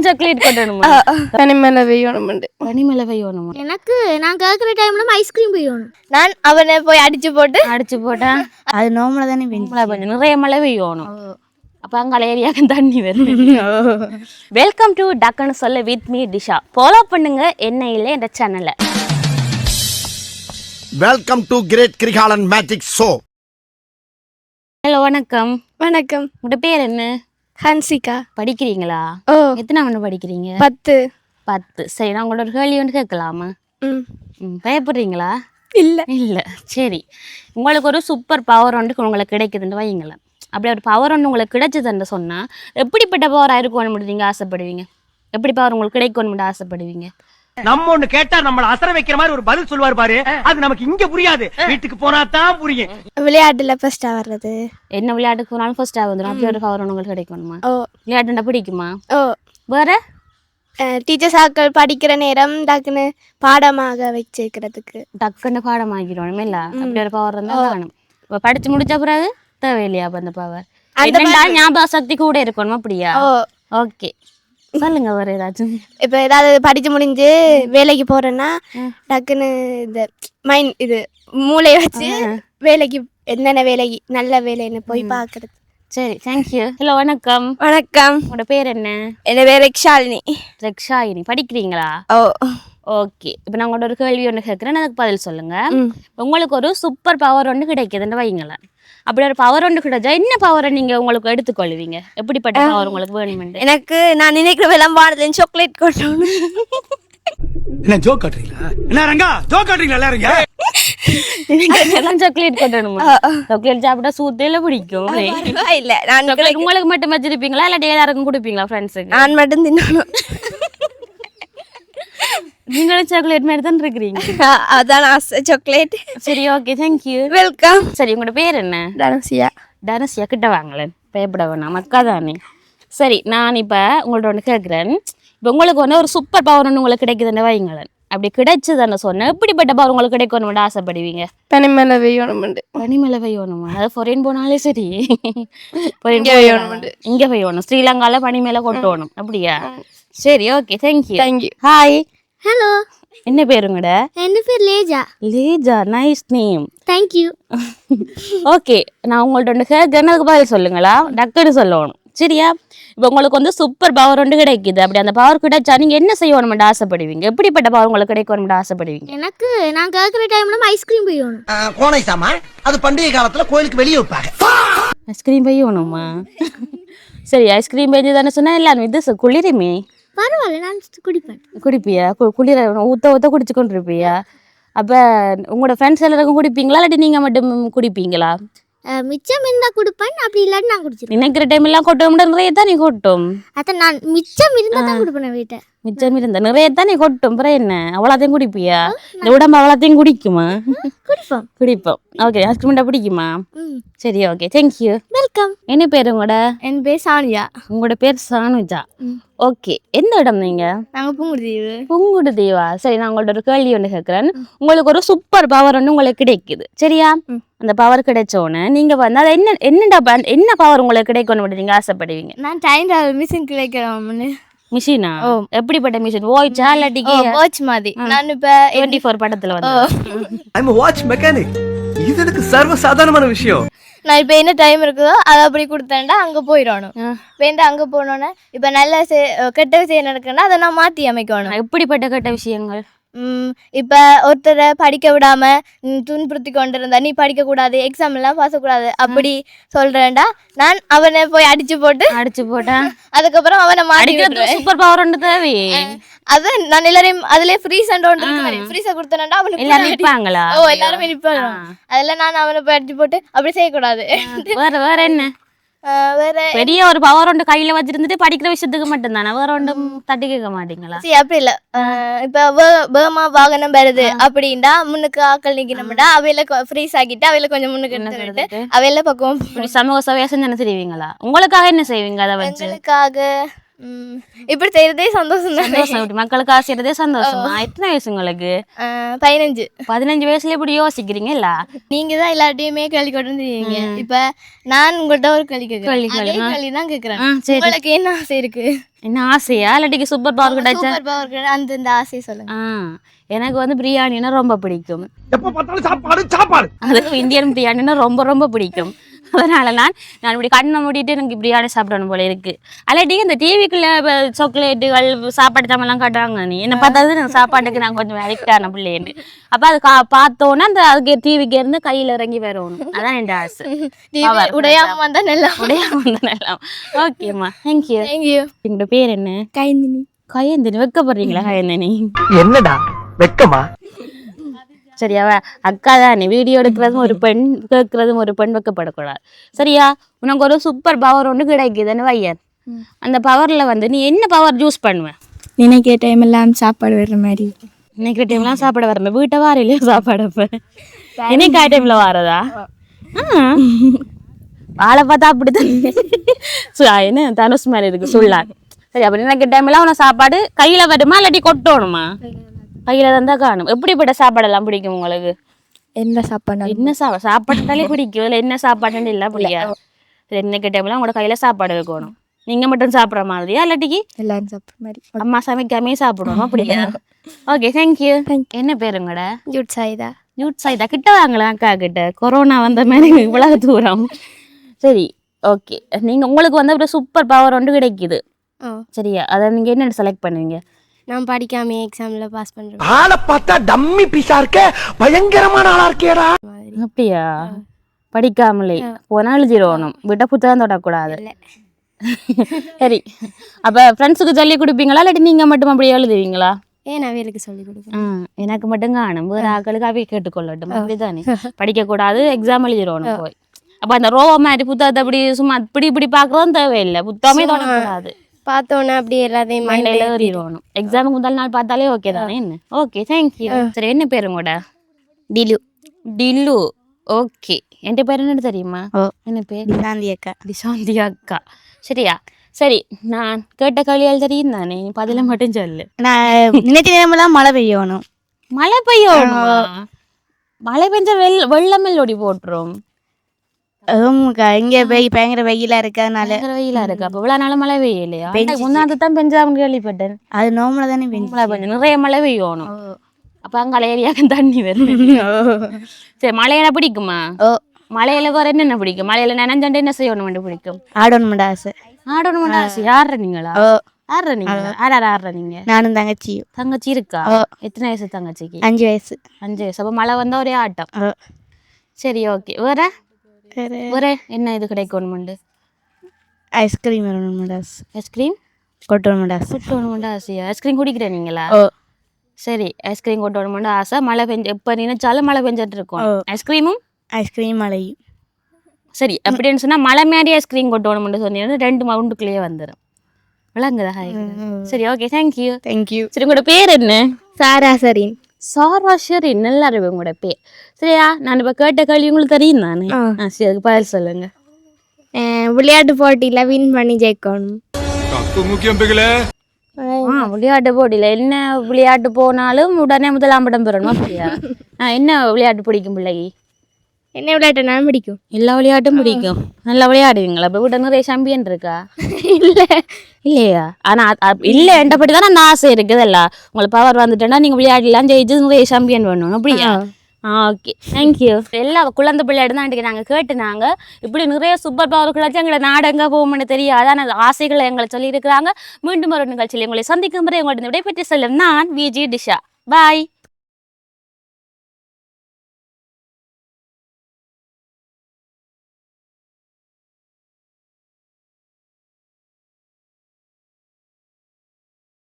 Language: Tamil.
சாக்லேட் கொட்டணுமா? பனிமலை பெய்யணும். பனிமலை பெய்யணுமா? எனக்கு நான் கேட்குற டைம்ல ஐஸ்கிரீம் பெய்யணும். நான் அவனை போய் அடிச்சு போட்டா அது நார்மலா தானே பெய்யும். நிறைய மழை பெய்யணும். அப்போ அங்கே ஏரியாவுக்கு தண்ணி வரும். வெல்கம் டு டக்குன்னு சொல்ல வித் மீ டிஷா. ஃபாலோ பண்ணுங்க என்ன இல்லை என்ற சேனலை. Welcome to great Kirikalan magic show. Hello வணக்கம். வணக்கம். உங்களோட பேர் என்ன? ஹன்சிகா. படிக்கிறீங்களா? ஓ. எத்தனை மணி படிக்கிறீங்க? 10. சரி, நான் உங்களோட ஒரு கேள்வி ஒன்று கேட்கலாமா? பயப்படுறீங்களா? இல்லை. சரி, உங்களுக்கு ஒரு சூப்பர் பவர் ஒன்று உங்களுக்கு கிடைக்குதுன்னு வைங்களேன். அப்படி ஒரு பவர் ஒன்று உங்களுக்கு கிடைச்சதுன்னு சொன்னால் எப்படிப்பட்ட பவராக இருக்கணும் நீங்கள் ஆசைப்படுவீங்க? எப்படி பவர் உங்களுக்கு கிடைக்கணும் ஆசைப்படுவீங்க? நம்ம ஒண்ணு கேட்டா நம்மள அசர வைக்கிற மாதிரி ஒரு பதில் சொல்லுவார் பாரு, அது நமக்கு இங்க புரியாது, வீட்டுக்கு போனா தான் புரியும். விளையாட்டுல ஃபர்ஸ்டா வர்றது. என்ன விளையாட்டுக்கு போனாலும் ஃபர்ஸ்டா வந்துடும். அப்படி ஒரு பவர் உங்களுக்கு கிடைக்கணுமா? விளையாட்டுண்டா பிடிக்குமா? வேற டீச்சர்ஸ் ஆக்கள் படிக்கிற நேரம் டக்குன்னு பாடமாக வச்சிருக்கிறதுக்கு டக்குன்னு பாடமாக்கிடணும். இல்லை அப்படி ஒரு பவர் இருந்தால் வேணும். இப்போ படிச்சு முடிச்ச பிறகு தேவையில்லையா அப்போ அந்த பவர்? என்னடா ஞாபக சக்தி கூட இருக்கணும் அப்படியா? ஓகே, சொல்லுங்க. வேற ஏதாச்சும் இப்போ ஏதாவது படிச்சு முடிஞ்சு வேலைக்கு போறேன்னா டக்குன்னு இந்த மைண்ட் இது மூளையை வச்சு வேலைக்கு என்னென்ன வேலைக்கு நல்ல வேலைன்னு போய் பார்க்கறது. சரி, தேங்க்யூ. ஹலோ வணக்கம். வணக்கம். உங்களோட பேர் என்ன? என் பேர் ரெக்ஷாலினி. ரெக்ஷாலினி, படிக்கிறீங்களா? ஓகே. இப்போ நான் உங்களோட ஒரு கேள்வி ஒன்று கேட்குறேன், அதுக்கு பதில் சொல்லுங்க. உங்களுக்கு ஒரு சூப்பர் பவர் ஒன்று கிடைக்குதுன்னு வைங்களேன். அப்படி ஒரு பவர் ஒன்று கிடைச்சா என்ன பவரை நீங்க உங்களுக்கு எடுத்துக்கொள்வீங்க? எப்படிப்பட்ட பவர் உங்களுக்கு வேணும்? எனக்கு நான் நினைக்கிற விளம்பாடுல சாக்லேட் கொட்டணும். என்ன ஜோக் காட்டுறீங்களா? என்ன ரங்கா ஜோக் காட்டுறீங்களா எல்லாரும்? சாக்லேட் கொட்டணுமா? சாக்லேட் சாப்பிட்டா சூத்தையில பிடிக்கும். இல்ல, நான் உங்களுக்கு மட்டும் வச்சிருப்பீங்களா இல்லாட்டி எல்லாருக்கும் கொடுப்பீங்களா? ஃப்ரெண்ட்ஸுக்கு? நான் மட்டும் தின்னணும். நீங்களும் சாக்லேட் மாதிரி தான் இருக்கிறீங்க. அதான் ஆசை சாக்லேட். சரி, ஓகே, தேங்க்யூ. வெல்கம். சரி, உங்களோட பேர் என்ன? தனசியா. தனசியா, கிட்ட வாங்கலேன், பயப்பட வேணாம், மக்கா தானே. சரி, நான் இப்போ உங்கள்ட்ட ஒன்று கேட்குறேன். இப்போ உங்களுக்கு வந்து ஒரு சூப்பர் பவர் ஒன்று உங்களுக்கு கிடைக்குதுன்னு வைங்களேன். அப்படி கிடைச்சதுன்னு சொன்னேன், எப்படிப்பட்ட பவர் உங்களுக்கு கிடைக்கணும்னு ஆசைப்படுவீங்க? பனிமலை பெய்யணும். பனிமலை பெய்யணுமா? அது ஃபாரின் போனாலே சரி. இங்கே பெய்யணும். ஸ்ரீலங்காவில் பனிமலை கொட்டணும் அப்படியா? சரி, ஓகே, தேங்க்யூ. ஹாய். ஹலோ. என்ன பேருங்கட? என் பேர் லேஜா. லேஜா, நைஸ் நேம். தேங்க்யூ. ஓகே, நான் உங்கள்ட்ட ஒன்று கேட்குறேன், அதுக்கு பதில் சொல்லுங்களா? டக்குன்னு சொல்லணும், சரியா? இப்போ உங்களுக்கு வந்து சூப்பர் பவர் ஒன்று கிடைக்குது. அப்படி அந்த பவர் கிடைச்சா நீங்கள் என்ன செய்யணும்னு ஆசைப்படுவீங்க? எப்படிப்பட்ட பவர் உங்களுக்கு கிடைக்கணும்னு ஆசைப்படுவீங்க? எனக்கு நான் கேட்குற டைம்ல ஐஸ்கிரீம் பெய்யணும். கோனை சாமா அது பண்டிகை காலத்துல கோயிலுக்கு வெளியே வைப்பாங்க. ஐஸ்கிரீம் பெய்யணுமா? சரி, ஐஸ்கிரீம் பெய்ஞ்சு தானே சொன்னா எல்லாரும் இது குளிருமே. பரவாயில்ல, நான் குடிப்பியா? குளிர ஊத்த குடிச்சு கொண்டு இருப்பியா? அப்போ உங்களோட ஃப்ரெண்ட்ஸ் எல்லாருக்கும் குடிப்பீங்களா இல்லாட்டி நீங்கள் மட்டும் குடிப்பீங்களா? மிச்சம் இருந்தா கொடுப்பேன், அப்படி இல்லாட்டி நான் குடிச்சிருவேன். நினைக்கிற டைம் எல்லாம் கொட்ட நிறைய தான் நீ கொட்டும். அதான் நான் மிச்சம் இருந்தா தான் கொடுப்பேன் வீட்டை. மிச்சம் இருந்தா நிறைய தான் நீ கொட்டும், அப்புறம் என்ன அவ்வளோத்தையும் குடிப்பியா? இந்த உடம்பு அவ்வளோத்தையும் குடிக்குமா? குடிப்போம். ஓகே, ஐஸ்கிரீம் பிடிக்குமா? சரி, ஓகே, தேங்க்யூ. வெல்கம். என்ன பேர் உங்களோட? என் பேர் சானியா. உங்களோட பேர் சானுஜா. ஓகே, எந்த இடம் நீங்க? நாங்கள் புங்குடுதீவு. புங்குடுதீவா? சரி, நான் உங்கள்ட்ட ஒரு கேள்வி ஒன்று கேட்குறேன். உங்களுக்கு ஒரு சூப்பர் பவர் ஒன்று உங்களுக்கு கிடைக்குது, சரியா? அந்த பவர் கிடைச்சோன்னு நீங்க வந்து அதை என்ன பவர் உங்களுக்கு கிடைக்கணும் நீங்க ஆசைப்படுவீங்க? நான் டைம் டிராவல் மிஷின் கிடைக்கிறோம்னு. மிஷினா? எப்படிப்பட்ட மிஷின்? வாட்சா இல்லாட்டி வாட்ச் மாதிரி? நான் இப்ப 24 படத்துல வந்து ஐ அம் வாட்ச் மெக்கானிக். இது எனக்கு சர்வ சாதாரணமான விஷயம். நான் இப்ப என்ன டைம் இருக்குதோ அதை அப்படி கொடுத்தேன்டா அங்க போயிடணும். வேண்டாம், அங்க போனோன்னே இப்ப நல்ல கெட்ட விஷயம் நடக்குன்னா அதை நான் மாத்தி அமைக்கணும். எப்படிப்பட்ட கெட்ட விஷயங்கள்? இப்ப ஒருத்தரை படிக்க விடாம துன்புறுத்தி கொண்டிருந்தா நீ படிக்க கூடாது, எக்ஸாம் எல்லாம் பாசக்கூடாது அப்படி சொல்றேன்டா, நான் அவனை போய் அடிச்சு போட்டேன். அதுக்கப்புறம் அவனை மாட்டி சூப்பர் பவர் ஒன்று தேவை. அதான் நான் எல்லாரையும் அதுலயே ஃப்ரீஸ் ஃப்ரீஸை கொடுத்தேன்டா அவனுக்கு எல்லாரும் நிற்பாங்களா? எல்லாருமே நிற்பாங்க. அதெல்லாம் நான் அவனை போய் அடிச்சு போட்டு அப்படி செய்யக்கூடாது. வேற என்ன? வேற பெரிய ஒரு பவர் ஒன்று கையில வச்சிருந்துட்டு படிக்கிற விஷயத்துக்கு மட்டும் தானே, வேற ஒன்றும் தட்டி கேட்க மாட்டீங்களா? சரி, அப்படி இல்ல. இப்ப வேகமா வாகனம் வருது அப்படின்னா முன்னுக்கு ஆக்கள் நிக்கணும்டா, அவையில ஃப்ரீஸ் ஆக்கிட்டு அவையில கொஞ்சம் முன்னுக்கு எடுத்துக்கிட்டு அவையில பக்கம் சமூக சேவை செஞ்சு செய்வீங்களா? உங்களுக்காக என்ன செய்வீங்க? அதை வச்சு இப்படி செய்யறதே சந்தோஷம் தான். மக்களுக்காக செய்யறதே சந்தோஷமா? எத்தனை வயசு உங்களுக்கு? 15. 15 வயசுல இப்படி யோசிக்கிறீங்கல்ல? நீங்க தான் எல்லாத்தையுமே கேள்வி கொண்டிருந்தீங்க. இப்ப நான் உங்கள்கிட்ட ஒரு கேள்வி தான் கேக்குறேன். உங்களுக்கு என்ன ஆசை இருக்கு? என்ன ஆசையா இல்லாட்டிக்கு சூப்பர் பவர் கிடைச்சா? சூப்பர் பவர் அந்த ஆசையை சொல்லுங்க. எனக்கு வந்து பிரியாணினா ரொம்ப பிடிக்கும். எப்ப பார்த்தாலும் சாப்பாடு சாப்பாடு. அதுவும் இந்தியன் பிரியாணினா ரொம்ப ரொம்ப பிடிக்கும். அதனால நான் இப்படி கண்ணை மூடிட்டு எனக்கு பிரியாணி சாப்பிடணும் போல இருக்கு. அல்லாட்டிக்கு இந்த டிவிக்குள்ள சாக்லேட்டுகள் சாப்பாடு சாமெல்லாம் காட்டுறாங்க. நீ என்ன பார்த்தாது நான் சாப்பாட்டுக்கு நான் கொஞ்சம் அடிக்டான பிள்ளைன்னு. அப்போ அது பார்த்தோன்னா அந்த அதுக்கு டிவிக்கு இருந்து கையில் இறங்கி வரணும். அதான் என் ஆசை. உடையாம வந்தா நல்லா. ஓகேம்மா, தேங்க்யூ. தேங்க்யூ. எங்களோட பேர் என்ன? கைந்தினி. கயந்தினி. வைக்கப்படுறீங்களா கயந்தினி? என்னடா வெக்கமா? சரியாவா? அக்கா தானே, வீடியோ எடுக்கிறதும் ஒரு பெண், கேட்கறதும் ஒரு பெண், வைக்கப்படக்கூடாது. சரியா? உனக்கு ஒரு சூப்பர் பவர் ஒன்று கிடைக்குதுன்னு வையன். அந்த பவரில் வந்து நீ என்ன பவர் யூஸ் பண்ணுவேன்? நினைக்கிற டைம் எல்லாம் சாப்பாடு வர்ற மாதிரி. நினைக்கிற டைம்லாம் சாப்பாடு வரமே, வீட்டை வாரிலையோ சாப்பாடு நினைக்கிற டைமில் வாரதா? வாழை பார்த்தா அப்படித்தான் என்ன தனுஷ் மாதிரி இருக்கு சொல்லான். சரி, அப்போ நினைக்கிற டைம்லாம் உன சாப்பாடு கையில் வருமா இல்லாட்டி கொட்டணுமா? கையில தான் காணும். எப்படிப்பட்ட சாப்பாடெல்லாம் பிடிக்கும் உங்களுக்கு? என்ன சாப்பாடு? என்ன சாப்பாடுனாலே பிடிக்கும். இல்லை என்ன சாப்பாடுன்னு இல்லை பிடிக்காது. என்ன டைம்லாம் உங்களோட கையில சாப்பாடு இருக்கணும். நீங்க மட்டும் சாப்பிட்ற மாதிரியா இல்லாட்டிக்கு எல்லாரும் சாப்பிட்ற மாதிரி? அம்மா சமைக்காமே சாப்பிடுவோம் அப்படியா? Okay, thank you. என்ன பேருங்கட? யூட் சாயிதா. யூட் சாயிதா. கிட்ட வாங்கலாம் அக்கா கிட்ட. கொரோனா வந்த மாதிரி இவ்வளவு தூரம். சரி, ஓகே. நீங்க உங்களுக்கு வந்து ஒரு சூப்பர் பவர் ஒன்று கிடைக்குது. சரியா? அதை நீங்க என்ன செலக்ட் பண்ணுவீங்க? நான் படிக்காம எக்ஸாம்ல பாஸ் பண்றேன். ஆளை பார்த்தா டம்மி பீஸா இருக்க, பயங்கரமான ஆளா இருக்கேடா. அப்படியா? படிக்காமலே போனா எழுதிடணும். விட்ட புத்தகம் தொடக்கூடாது. சரி, அப்ப ஃப்ரெண்ட்ஸுக்கு சொல்லி கொடுப்பீங்களா இல்லாட்டி நீங்க மட்டும் அப்படியே எழுதுவீங்களா? நான் வேலைக்கு சொல்லி கொடுப்பேன். எனக்கு மட்டும் காணும், வேற ஆக்களுக்கு அவை கேட்டுக்கொள்ளட்டும். அப்படித்தானே? படிக்க கூடாது, எக்ஸாம் எழுதிடணும் போய். அப்ப அந்த ரோவ மாதிரி புத்தகத்தை அப்படி சும்மா இப்படி பாக்குறதும் தேவையில்லை. புத்தகமே தொடக்கூடாது. பார்த்தோன்னா அப்படி எல்லாத்தையும் மண்டையில ஏறிடணும். எக்ஸாமுக்கு முதல் நாள் பார்த்தாலே ஓகே தானே? என்ன? Okay, thank you. சரி, என்ன பேருங்கூட? டிலு. டில்லு. ஓகே, என் பேர் என்னன்னு தெரியுமா? என்ன பேர்? டிசாந்தி அக்கா. டிசாந்தி அக்கா. சரியா? சரி, நான் கேட்ட கேள்வியால் தெரியும் தானே, பதில மட்டும் சொல்லு. நான் நினைச்ச நேரமெல்லாம் மழை பெய்யணும். மழை பெய்யணும்? மழை பெஞ்சா வெள்ளமெல் ஓடி போட்டுரும். இங்க பயங்கர வெயிலா இருக்கனால. வெயிலா இருக்கு. அப்ப இவ்வளவு நாள் மழை பெய்யலையா? முன்னாடி தான் பெஞ்சாம கேள்விப்பட்டேன். அது நார்மலா தானே பெஞ்சு. நிறைய மழை பெய்யணும். அப்ப அங்க ஏரியாவுக்கு தண்ணி வரும். சரி, மழையில பிடிக்குமா? மழையில வேற என்னென்ன பிடிக்கும்? மழையில நினைஞ்சாண்டு என்ன செய்யணும் பிடிக்கும்? ஆடணும்டா ஆசை. ஆடணும்டா ஆசை. யார நீங்களா? ஆடுற நீங்க? ஆடுற நீங்க? நானும் தங்கச்சியும். தங்கச்சி இருக்கா? எத்தனை வயசு தங்கச்சிக்கு? 5 வயசு. 5 வயசு. அப்ப மழை வந்தா ஒரே ஆட்டம். சரி, ஓகே. வேற வேற என்ன இது கிடைக்கணுமுண்டு? ஐஸ்கிரீம் வேணும்டா. ஐஸ்கிரீம் கொட்டணும்டா. கொட்டணும்டா ஆசையா? ஐஸ்கிரீம் குடிக்கிறேன் நீங்களா? சரி, ஐஸ்கிரீம் கொட்டணும்டா ஆசை. மழை பெஞ்சு எப்ப நினைச்சாலும் மழை பெஞ்சிட்டு இருக்கும். ஐஸ்கிரீமும் ஐஸ்கிரீம் மழையும். சரி, அப்படின்னு சொன்னா மழை மாதிரி ஐஸ்கிரீம் கொட்டணும்னு சொன்னீங்கன்னா 2 மவுண்டுக்குள்ளேயே வந்துடும். விளங்குதா? சரி, ஓகே, தேங்க்யூ. தேங்க்யூ. சரி, உங்களோட பேர் என்ன? சாராசரின். சாராசரின். நல்லா இருக்கு உங்களோட பேர். சரியா? நான் இப்ப கேட்ட கேள்வி உங்களுக்கு தெரியும் தானே? சரி, அதுக்கு பதில் சொல்லுங்க. விளையாட்டு போட்டியில வின் பண்ணி ஜெயிக்கணும். விளையாட்டு போட்டியில என்ன விளையாட்டு போனாலும் உடனே முதலாம் இடம் பெறணும். அப்படியா? என்ன விளையாட்டு பிடிக்கும் பிள்ளைக்கு? என்ன விளையாட்டுனாலும் பிடிக்கும். எல்லா விளையாட்டும் பிடிக்கும். நல்லா விளையாடுவீங்களா? இப்போ விட நிறைய சாம்பியன் இருக்கா? இல்லையா? ஆனா இல்ல என்றபடி தான் அந்த ஆசை இருக்குதுல்ல. உங்களுக்கு பவர் வந்துட்டேன்னா நீங்க விளையாடலாம், ஜெயிச்சு நிறைய சாம்பியன் பண்ணணும். அப்படியா? Okay, thank you. எல்லா குழந்தை பிள்ளையாடு தான் நாங்கள் கேட்டுனாங்க. இப்படி நிறைய சூப்பர் பவர் கிடச்சி எங்களை நாடு எங்கே போகும்னு தெரியாது. ஆனால் ஆசைகளை எங்களை சொல்லியிருக்கிறாங்க. மீண்டும் ஒரு நிகழ்ச்சியில் உங்களை சந்திக்கும் முறை உங்களுடைய விடைபெற்று செல்லும் நான் விஜி டிஷா. பாய்.